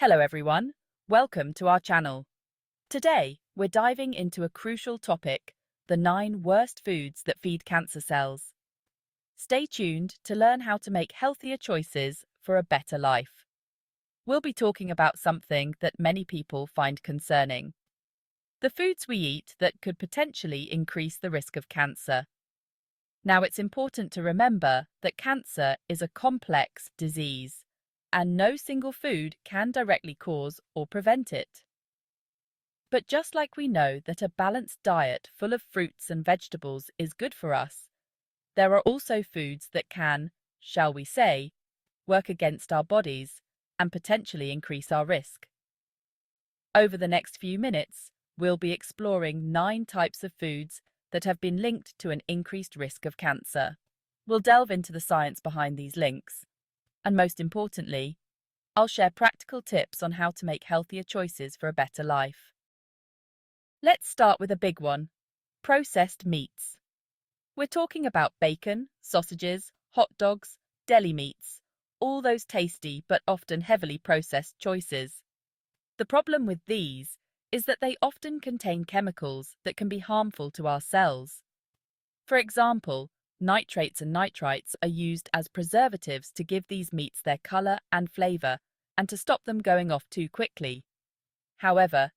Hello everyone, welcome to our channel. Today, we're diving into a crucial topic, the 9 worst foods that feed cancer cells. Stay tuned to learn how to make healthier choices for a better life. We'll be talking about something that many people find concerning. The foods we eat that could potentially increase the risk of cancer. Now, it's important to remember that cancer is a complex disease, and no single food can directly cause or prevent it. But just like we know that a balanced diet full of fruits and vegetables is good for us, there are also foods that can, shall we say, work against our bodies and potentially increase our risk. Over the next few minutes, we'll be exploring 9 types of foods that have been linked to an increased risk of cancer. We'll delve into the science behind these links. And most importantly, I'll share practical tips on how to make healthier choices for a better life. Let's start with a big one, processed meats. We're talking about bacon, sausages, hot dogs, deli meats, all those tasty but often heavily processed choices. The problem with these is that they often contain chemicals that can be harmful to our cells. For example, nitrates and nitrites are used as preservatives to give these meats their color and flavor and to stop them going off too quickly. However,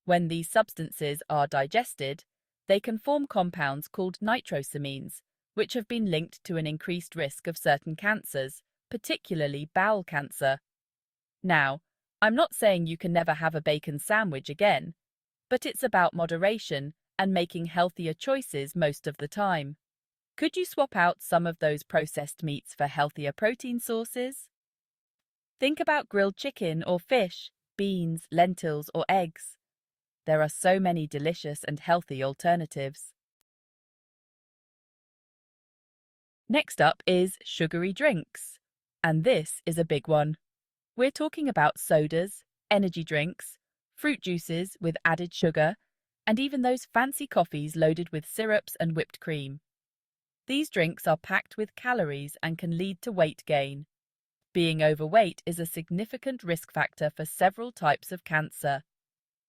when these substances are digested, they can form compounds called nitrosamines, which have been linked to an increased risk of certain cancers, particularly bowel cancer. Now, I'm not saying you can never have a bacon sandwich again, but it's about moderation and making healthier choices most of the time. Could you swap out some of those processed meats for healthier protein sources? Think about grilled chicken or fish, beans, lentils, or eggs. There are so many delicious and healthy alternatives. Next up is sugary drinks. And this is a big one. We're talking about sodas, energy drinks, fruit juices with added sugar, and even those fancy coffees loaded with syrups and whipped cream. These drinks are packed with calories and can lead to weight gain. Being overweight is a significant risk factor for several types of cancer.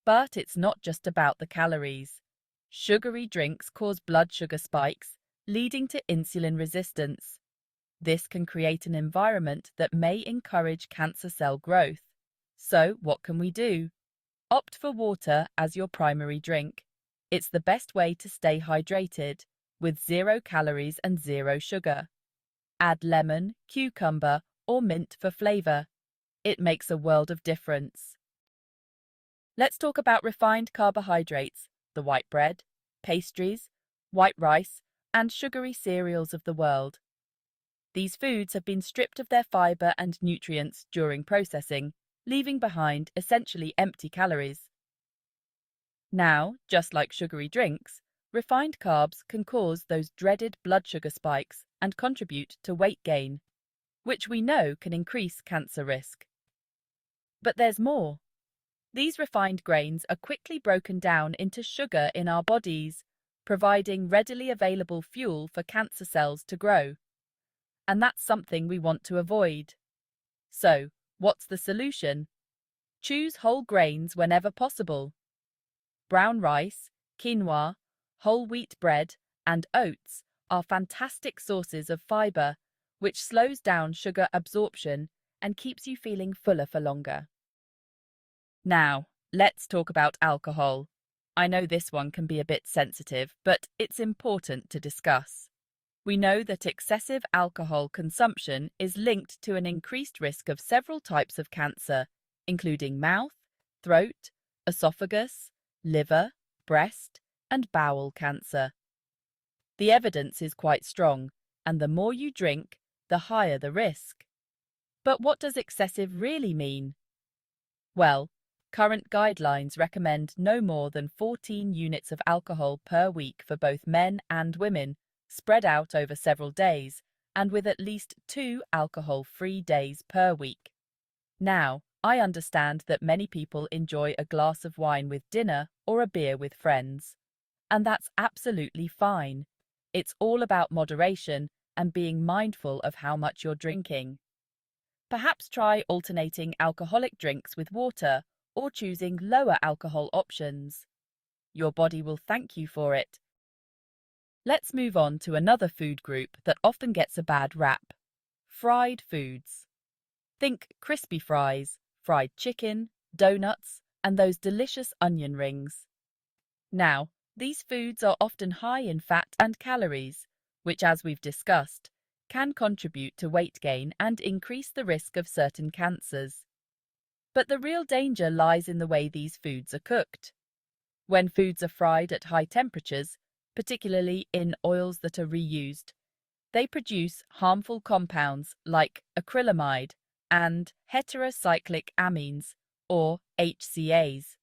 But it's not just about the calories. Sugary drinks cause blood sugar spikes, leading to insulin resistance. This can create an environment that may encourage cancer cell growth. So, what can we do? Opt for water as your primary drink. It's the best way to stay hydrated, with 0 calories and 0 sugar. Add lemon, cucumber, or mint for flavor. It makes a world of difference. Let's talk about refined carbohydrates, the white bread, pastries, white rice, and sugary cereals of the world. These foods have been stripped of their fiber and nutrients during processing, leaving behind essentially empty calories. Now, just like sugary drinks, refined carbs can cause those dreaded blood sugar spikes and contribute to weight gain, which we know can increase cancer risk. But there's more. These refined grains are quickly broken down into sugar in our bodies, providing readily available fuel for cancer cells to grow. And that's something we want to avoid. So, what's the solution? Choose whole grains whenever possible. Brown rice, quinoa, whole wheat bread, and oats are fantastic sources of fiber, which slows down sugar absorption and keeps you feeling fuller for longer. Now, let's talk about alcohol. I know this one can be a bit sensitive, but it's important to discuss. We know that excessive alcohol consumption is linked to an increased risk of several types of cancer, including mouth, throat, esophagus, liver, breast, and bowel cancer. The evidence is quite strong, and the more you drink, the higher the risk. But what does excessive really mean? Well, current guidelines recommend no more than 14 units of alcohol per week for both men and women, spread out over several days, and with at least 2 alcohol-free days per week. Now, I understand that many people enjoy a glass of wine with dinner or a beer with friends. And that's absolutely fine. It's all about moderation and being mindful of how much you're drinking. Perhaps try alternating alcoholic drinks with water or choosing lower alcohol options. Your body will thank you for it. Let's move on to another food group that often gets a bad rap: fried foods. Think crispy fries, fried chicken, donuts, and those delicious onion rings. Now, these foods are often high in fat and calories, which, as we've discussed, can contribute to weight gain and increase the risk of certain cancers. But the real danger lies in the way these foods are cooked. When foods are fried at high temperatures, particularly in oils that are reused, they produce harmful compounds like acrylamide and heterocyclic amines, or HCAs.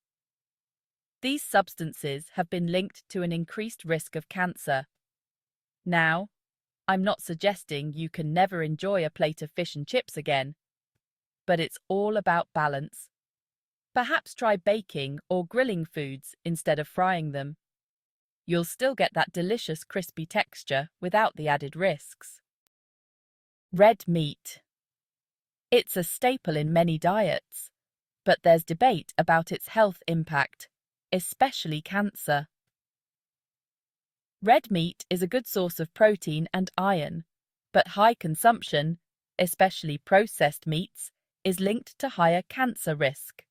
These substances have been linked to an increased risk of cancer. Now, I'm not suggesting you can never enjoy a plate of fish and chips again, but it's all about balance. Perhaps try baking or grilling foods instead of frying them. You'll still get that delicious crispy texture without the added risks. Red meat. It's a staple in many diets, but there's debate about its health impact, especially cancer. Red meat is a good source of protein and iron, but high consumption, especially processed meats, is linked to higher cancer risk.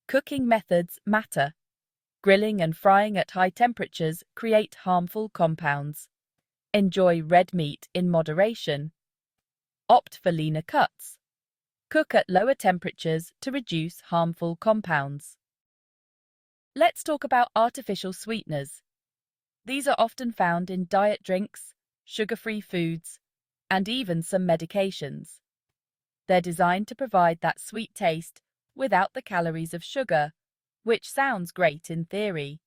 Cooking methods matter. Grilling and frying at high temperatures create harmful compounds. Enjoy red meat in moderation. Opt for leaner cuts. Cook at lower temperatures to reduce harmful compounds. Let's talk about artificial sweeteners. These are often found in diet drinks, sugar-free foods, and even some medications. They're designed to provide that sweet taste without the calories of sugar, which sounds great in theory.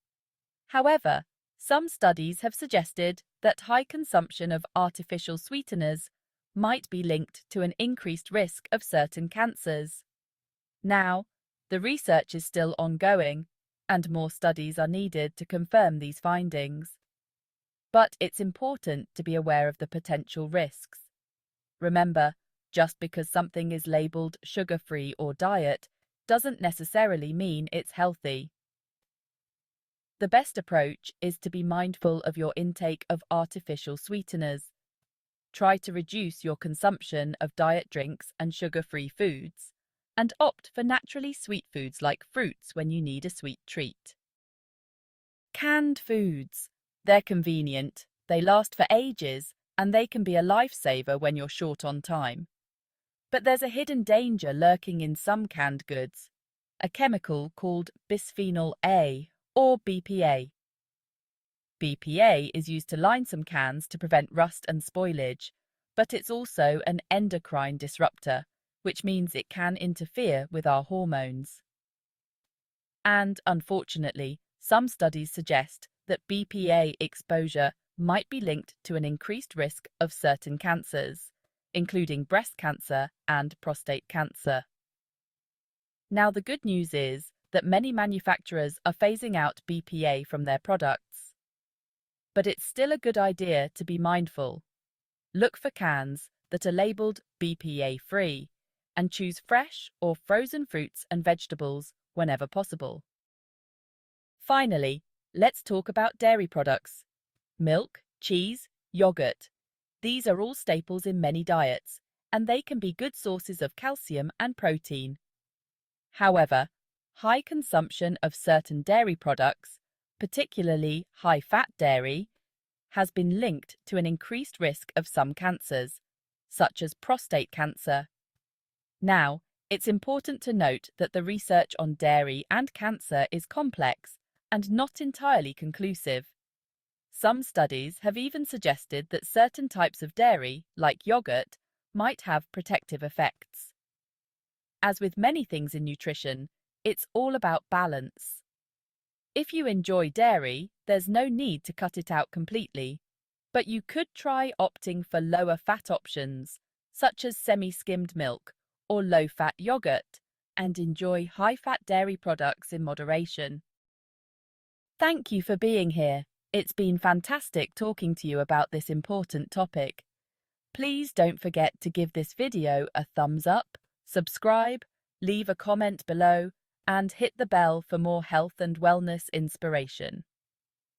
However, some studies have suggested that high consumption of artificial sweeteners might be linked to an increased risk of certain cancers. Now, the research is still ongoing, and more studies are needed to confirm these findings. But it's important to be aware of the potential risks. Remember, just because something is labeled sugar-free or diet doesn't necessarily mean it's healthy. The best approach is to be mindful of your intake of artificial sweeteners. Try to reduce your consumption of diet drinks and sugar-free foods, and opt for naturally sweet foods like fruits when you need a sweet treat. Canned foods. They're convenient, they last for ages, and they can be a lifesaver when you're short on time. But there's a hidden danger lurking in some canned goods, a chemical called bisphenol A, or BPA. BPA is used to line some cans to prevent rust and spoilage, but it's also an endocrine disruptor, which means it can interfere with our hormones. And unfortunately, some studies suggest that BPA exposure might be linked to an increased risk of certain cancers, including breast cancer and prostate cancer. Now, the good news is that many manufacturers are phasing out BPA from their products. But it's still a good idea to be mindful. Look for cans that are labeled BPA-free and choose fresh or frozen fruits and vegetables whenever possible. Finally, let's talk about dairy products. Milk, cheese, yogurt. These are all staples in many diets, and they can be good sources of calcium and protein. However, high consumption of certain dairy products, particularly high-fat dairy, has been linked to an increased risk of some cancers, such as prostate cancer. Now, it's important to note that the research on dairy and cancer is complex and not entirely conclusive. Some studies have even suggested that certain types of dairy, like yogurt, might have protective effects. As with many things in nutrition, it's all about balance. If you enjoy dairy, there's no need to cut it out completely, but you could try opting for lower fat options, such as semi-skimmed milk or low-fat yogurt, and enjoy high-fat dairy products in moderation. Thank you for being here. It's been fantastic talking to you about this important topic. Please don't forget to give this video a thumbs up, subscribe, leave a comment below, and hit the bell for more health and wellness inspiration.